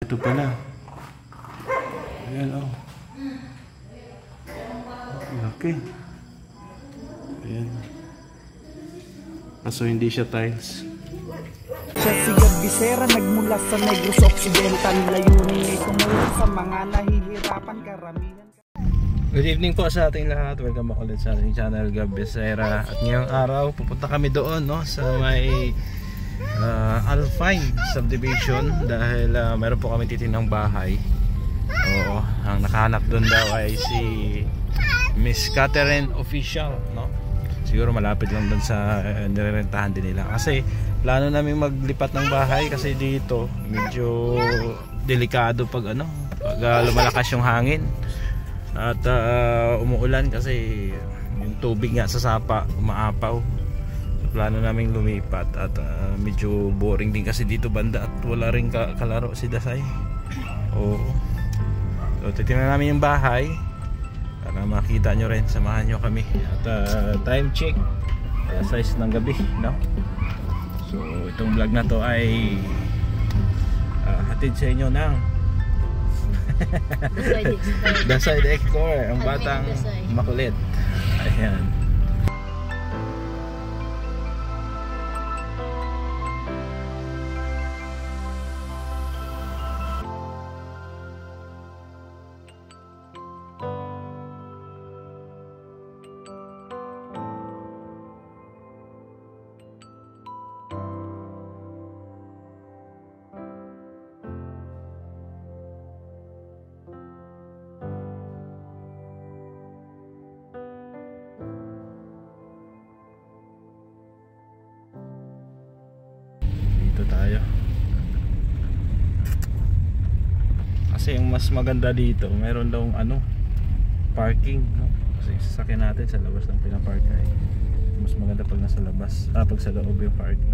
Ito pala. Ayan, oh. Laki. Ayan. Kaso hindi siya tiles. Siya si Gabisera, nagmula sa Negros Occidental. Layunin ay tumulong sa mga nahihirapan karamihan. Good evening po sa ating lahat. Welcome back ulit sa ating channel, Gabisera. At ngayong araw, pupunta kami doon, no, sa may Alpine Subdivision. Dahil meron po kami titinang bahay. Oo, ang nakahanap doon daw ay si Miss Catherine Official, no? Siguro malapit lang doon sa nirerentahan din nila. Kasi plano namin maglipat ng bahay kasi dito medyo delikado pag lumalakas yung hangin at umuulan kasi yung tubig nga sa sapa umaapaw. So, plano namin lumipat at medyo boring din kasi dito banda at wala rin kalaro si Dasay. Oo. So titingnan namin yung bahay para makita nyo rin, samahan nyo kami at time check alas 6 ng gabi, no? So itong vlog na to ay hatid sa inyo ng Dasay Decor, ang batang makulit. Ayan. Tayo kasi yung mas maganda dito meron daw parking, no? Kasi sasakyan natin sa labas ng pinapark ay mas maganda pag nasa labas, pag sa loob yung parking.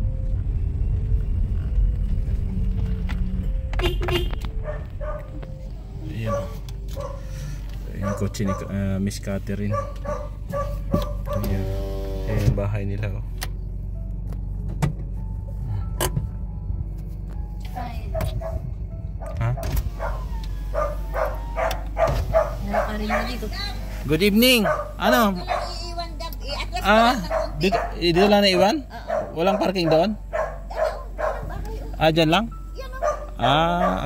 Ayan yung kotse ni Miss Catherine. Ayan yung bahay nila, oh. Good evening. Dito lang na iwan? Walang parking doon? Dyan lang?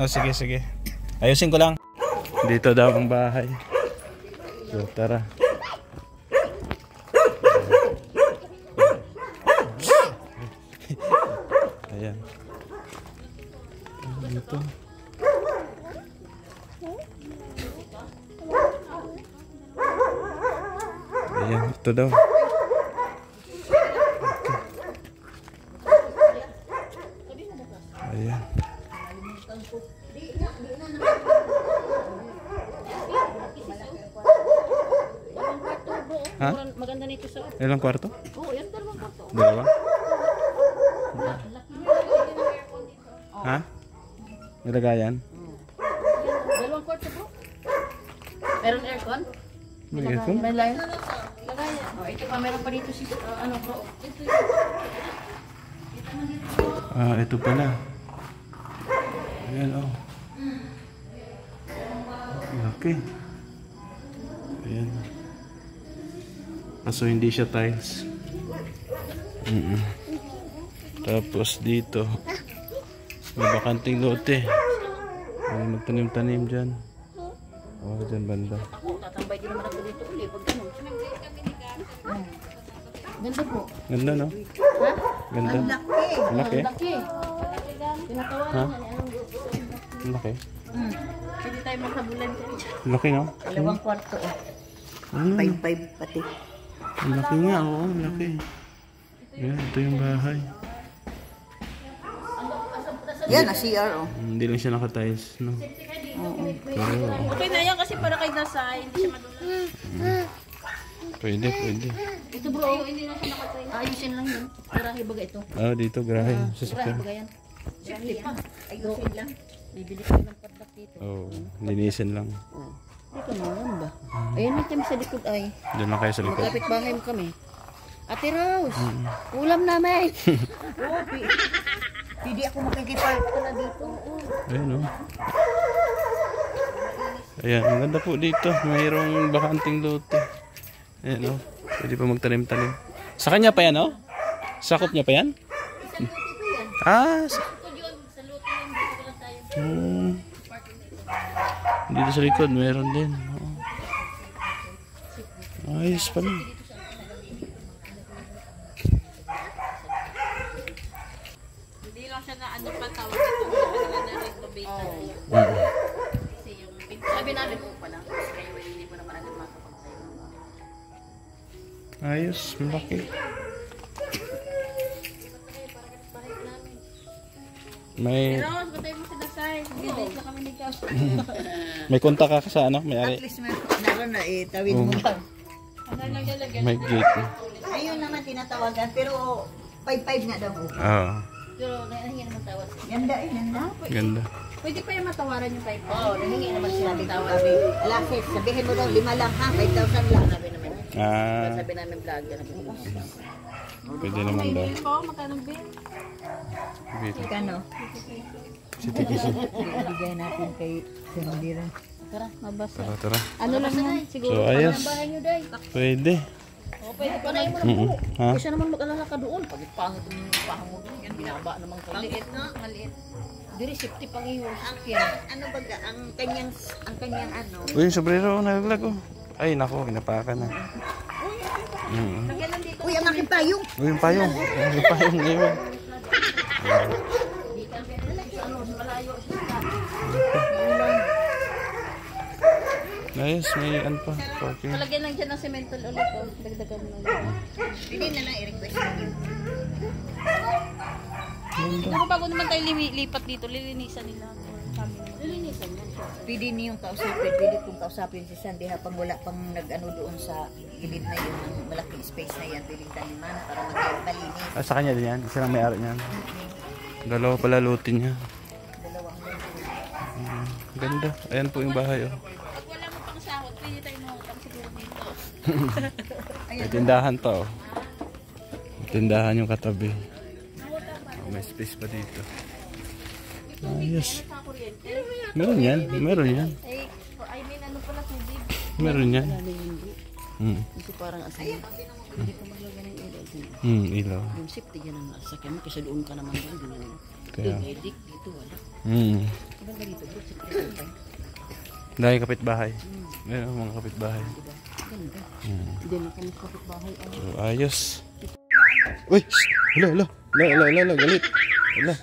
Sige, sige. Ayusin ko lang. Dito daw ang bahay. So, tara. Ayan. Dito. Ayan, ito daw. Ayan. Ha? Maganda nito sa... Ilang kwarto? Oo, yan dalawang kwarto. Dalawa? Ha? Nilagayan? Dalawang kwarto bro. Meron aircon? May aircon? May line? Lagayan. Oh, ito pa, meron pa dito si bro. Ito pala. Ayan, oh. Laki. Ayan. Kaso hindi siya tiles. Tapos dito may bakanting lote. May magtanim-tanim dyan. Dyan banda. Tatambay din naman ako dito ulit. Pag ganun. Ganda po. Ganda, no? Ha? Ganda. Laki. Laki. Tinatawanan Ha? niya. Laki. Hindi tayo makabulan dyan. Laki, no? Dalawang kwarto. 5-5 pati. Laki nga, oo. Laki. Ayan, ito yung bahay. Yan, CR oh. Hindi lang siya naka-tiles, no? Pero, Okay na yan kasi para kay Dasay, hindi siya madulas. pwede. Ito bro, hindi na siya nakatay. Ayusin lang yun. Garahe baga ito. Dito, garahe. Garahe Sasakyan. baga yan. Safety pa. Ayusin lang. Bibili ko ng padlock dito. Oo, linisin lang. Dito naman ba? Ayan may kami sa likod ay. Doon lang kayo sa likod. Magkapit bahay mo kami. Ate Rose, ulam namin. Hindi ako makikipark na dito. Ayun, oh. Ayan, maganda po dito. Mayroong bakanting lote. Ayan o. Pwede pa magtanim-tanim. Sa kanya pa yan o? Sakop niya pa yan? Ah, dito sa likod meron din. Ayos pala. Hindi lang siya na ano pa tawag ito. Na renovate. Kasi yung sabi namin po pala. Kaya hindi ko naman agad makapagtayo. Ayos, malaki. May Pero, batay mo sinasay. Hindi na kami nagkaw. may kontak ka sa ano? May ari. At least meron na tawid mo lang. Ano lang lalagyan? May gate. Ayun naman tinatawagan pero 5-5 nga daw po. Oo. Pero nahingi naman tawad. Ganda ganda. Ganda. Pwede pa yung matawaran yung 5. Oo, nahingi naman sila ng tawag. Alasis, sabihin mo daw 5 lang ha, 5,000 lang. Sabi naman. Ah, Sabi namin vlog. pwede naman daw. Bill po, magkano bill? Kano? City Kiso. Ibigay natin kay Sinodira. Tara, mabasa. Tara, tara. Ano lang naman? Siguro. So, ayos. Bahay nyo, day. Pwede. O, pwede pa na mo. Ha? Kasi naman mag-alala ka doon. Pag pangit yung pahang mo doon. Yan, binaba naman ko. Maliit na, maliit. Diri, safety pag iyon. Ano baga, ang kanyang ano? Uy, yung sombrero, nalaglag oh. Ay, nako, inapakan na. Uy, ang aking payong! Uy, yung payong. Yung payong ngayon. Nice, may ano pa, parking. Palagyan lang dyan ng semento ulit. Oh. Dagdagan mo lang. Hindi na lang i-request nyo. Ako bago naman tayo lipat dito, lilinisan nila. Lilinisan yan. Pwede niyong kausapin, pwede kong kausapin si Sandy habang wala pang nag-ano doon sa gilid na yun, ng malaking space na yan, pwedeng taniman para mag-malinis. Ah, sa kanya din yan. Isa lang may-ari niyan. Dalawa pala lutin niya. Dalawang Ganda. Ayan po yung bahay oh. Pag wala mo pang sahod, pwede tayo mawutang siguro dito. May tindahan pa oh. May tindahan yung katabi. May space pa dito. Ayos. Sa kuryente. Meron yan. Meron yan. I mean, ano pala tubig? Meron yan. Kasi parang asin. Hindi ko maglagay ng ilaw. Ilaw. Yung safety yan ang sasakyan mo kasi doon ka naman doon. Kaya. Edik dito wala. Diba dito bro? Safety. Dahil kapitbahay. Meron mga kapitbahay. Ganda. Hindi na kami kapitbahay. So, ayos. Uy! Hala, hala. Hala, galit. Hala.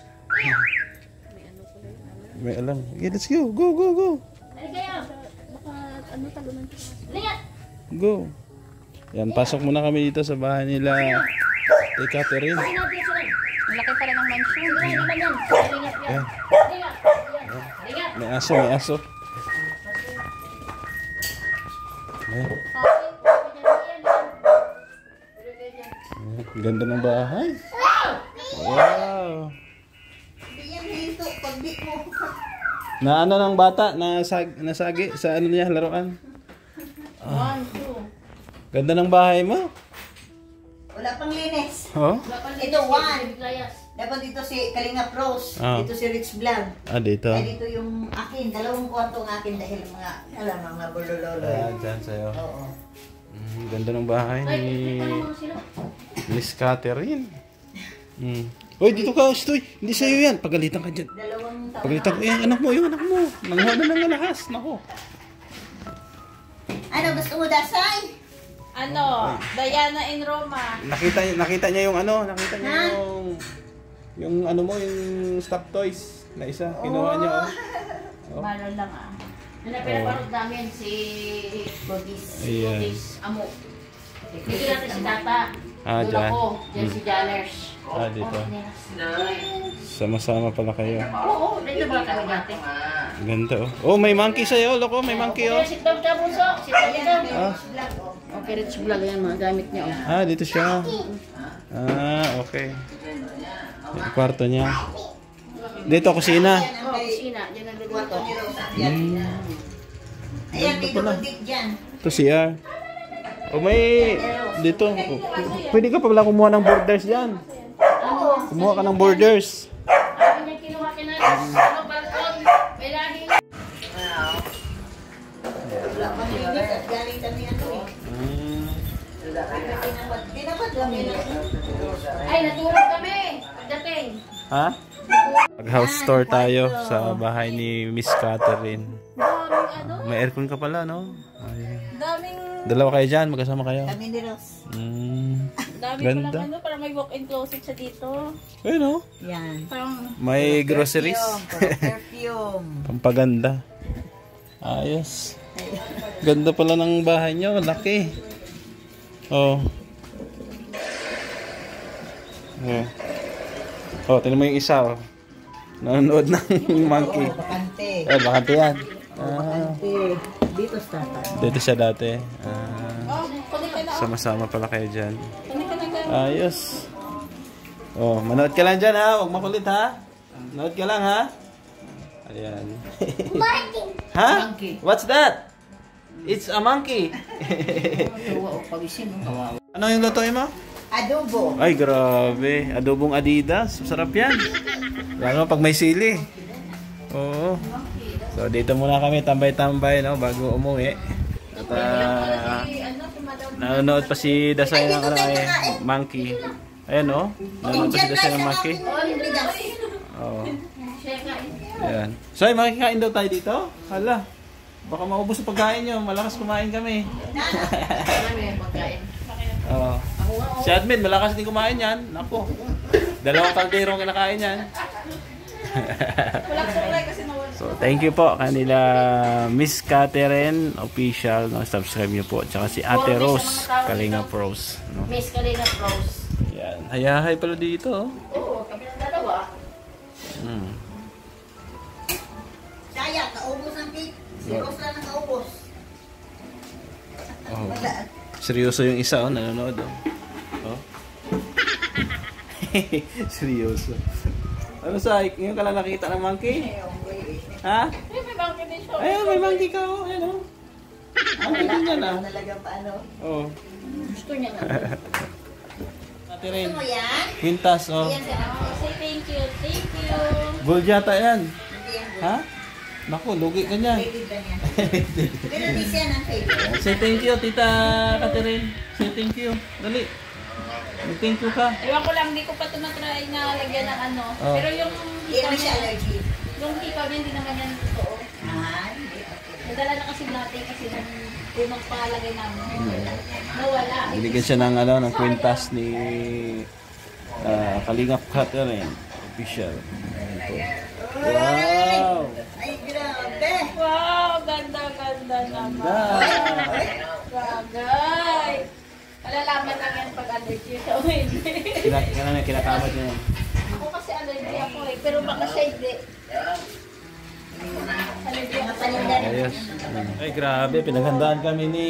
May alam. Okay, let's go. Go, go, go. Ay, kaya. Baka ano talunan ka. Lihat! Go. Yan, pasok muna kami dito sa bahay nila. Kay Catherine. Ang laki pala ng mansion. Hindi naman yan. Lihat yan. Lihat. May aso, may aso. Ayan. Ayan, ganda ng bahay. Wow. Na ano ng bata? Nasagi sa ano niya, laruan? Ganda ng bahay mo. Wala pang linis. Oh? Ito, 1. Dapat dito si Kalinga Pros. Ah. Dito si Rich Vlog. Ah, dito. Ay, dito yung akin. 2 kwarto ang akin dahil mga bulololo. Ah, dyan sa'yo. Oo. Ganda ng bahay ni Miss Catherine. Hoy, dito ka, Stoy. Hindi sa'yo yan. Pagalitan ka dyan. 2 taon. Pagalitan ko, yung anak mo. Nanguha na ng alahas. Nako. Ano, gusto mo dasay? Ano? Diana in Roma. Nakita niya yung ano, nakita niya yung ano mo, yung stock toys na isa. Kinuha niya, oh. Malo lang ah. Pinaparod namin si Bodis. Ayan. Bodis Amo. Dito natin si Tata. Ah, Doon dyan. ako. Dyan si Janners. Ah, dito. Sama-sama pala kayo. Oo, dito ba kami dati? Ganda, oh. Oh, may monkey sa'yo. Loko, may monkey, oh. Sit down ka, Bunso. Sit down. Ah, Okay, Rich Vlog yan, mga gamit niya. Oh. ah dito siya. Ah, okay. Yung kwarto niya. Dito, kusina. Oh, kusina. Diyan ang Kwarto luluto. ni Rose. Yan. Ayan, dito dik dyan. Ito siya. O may dito. Pwede ka pa pala kumuha ng borders dyan. Kumuha ka ng borders. Sabi niya kinuha ka na. Ano, balkon? May lahing. wala pa linis at galing kami ano eh. Tinapad kami. Ay, natulog kami. Pagdating. Ha? Mag-house tour tayo sa bahay ni Miss Catherine. Daming ano? May aircon ka pala, no? Ayun. Daming... Dalawa kayo dyan, magkasama kayo. Kami ni Ross. Dami Ganda. palang ano, parang may walk-in closet siya dito. Ayun, no? Yan. Parang... May groceries. Perfume. Pampaganda. Ayos. Ganda pala ng bahay nyo. Laki. Oh. Oh, tingnan mo yung isa, oh. Nanonood ng monkey. Bakante. Bakante yan. Bakante. Dito sa tata. Dito siya dati. Oh, kunin ka na. Sama-sama pala kayo dyan. Kunin ka na ka. Ayos. Oh, manood ka lang dyan, ha? Huwag makulit, ha? Manood ka lang, ha? Ayan. Ha? What's that? It's a monkey. Ano yung lutuin mo? Adobo. Ay, grabe. Adobong Adidas. Masarap yan. Lalo pag may sili. Oo. So, dito muna kami. Tambay-tambay, no? Bago umuwi. At, nanonood pa si Dasay ng monkey. Ayan, no? Nanonood pa si Dasay ng monkey. Oo. Ayan. So, makikain daw tayo dito? Hala. Baka maubos ang pagkain nyo. Malakas kumain kami. Oo. Si admin, malakas din kumain yan. Naku. 2 kalderong kinakain yan. So, thank you po kanila Miss Catherine Official. No? Subscribe nyo po. Tsaka si Ate Rose. Kalinga Pros. No? Miss Kalinga Pros. Yan. Hayahay pala dito. Oo, kami ng dalawa. Sayang, naubos ang cake. Si Rose lang nakaubos. Oh. Seryoso yung isa, oh. Nanonood, oh. Oh. Seryoso. Ano sa, yung ka lang nakita ng monkey? Ha? Ay, may monkey din siya. Ayun, may monkey ka, oh. Ayun, oh. Monkey din yan, ah. Talagang paano? Oh. Gusto niya na. Ate rin. Gusto mo yan? Quintas, oh. Yan siya. Say thank you, thank you. Gold yata yan. Hindi yan. Ha? Naku, lugi ka niyan. Favorite ba niya? Pero di siya ng favorite. Say thank you, Tita Catherine. Say thank you. Dali. Thank you ka. Ewan ko lang, hindi ko pa ito na-try na lagyan ng ano. Oh. Pero yung Hindi naman siya allergy. yung hikaw niya, hindi naman yan totoo. Ah, hindi. Nadala na kasi natin kasi nung unang palagay namin. Nawala. Binigyan siya ng ano, ng kwintas ni Kalinga Catherine Official. Wow! Ay, grabe. Wow, ganda-ganda naman. Bagay. Malalaman lang yan pag allergy siya o hindi. Kinakamot niya. Ako kasi allergy ako eh, pero baka siya hindi. Allergy ako sa Ayos. Ay, grabe. Pinaghandaan kami ni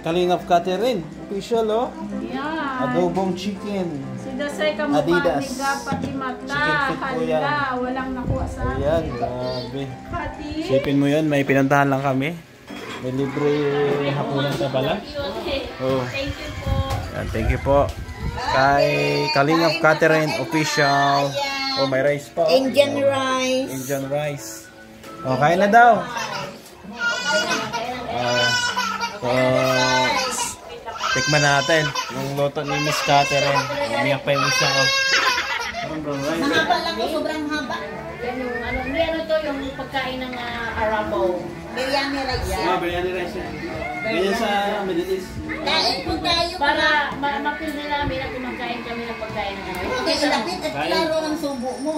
Kalinga Catherine Official, oh. Yan. Adobong chicken. Si Dasay kamukha Adidas. ni Gapati Mata. Chicken feet po yan. Hala, walang nakuha sa akin. Ayan, grabe. Hati. Sipin mo yun, may pinantahan lang kami. May libre hapunan ka pala. Oh. Thank you po. Yan, thank you po. Kay Kalinga Catherine Official. Oh, may rice pa. Indian rice. Indian rice. Oh, kain na daw. Tikman natin yung luto ni Miss Catherine. Umiyak pa yung isa ko. Mahaba lang ko, sobrang haba. Yan yung ano, hindi ano to, yung pagkain ng Arabo. Biryani rice. Biryani rice yan. Ganyan sa Middle East. Kain po tayo. Para mapil din namin na kumakain kami ng pagkain ng Arabo. Okay, ilapit at klaro ang subo mo.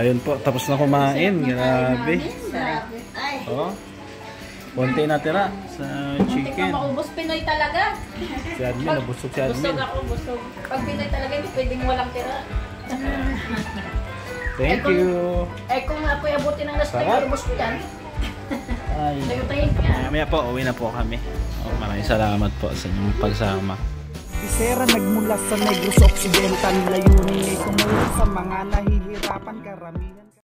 Ayun po, tapos na kumain. Grabe. Oh. Konti natira sa Hindi chicken. ka maubos, Pinoy talaga. Si Admin, nabusog si Admin. Busog ako, busog. Pag Pinoy talaga, hindi pwedeng walang tira. Thank you. Kung nga po abutin ng last Sarap. time, ubos ko yan. Ay. Tayo-tayin ka. Mamaya po, uwi na po kami. Oh, maraming salamat po sa inyong pagsama. Bisera nagmula sa Negros Occidental, layunin ay tumulong sa mga nahihirapan karamihan.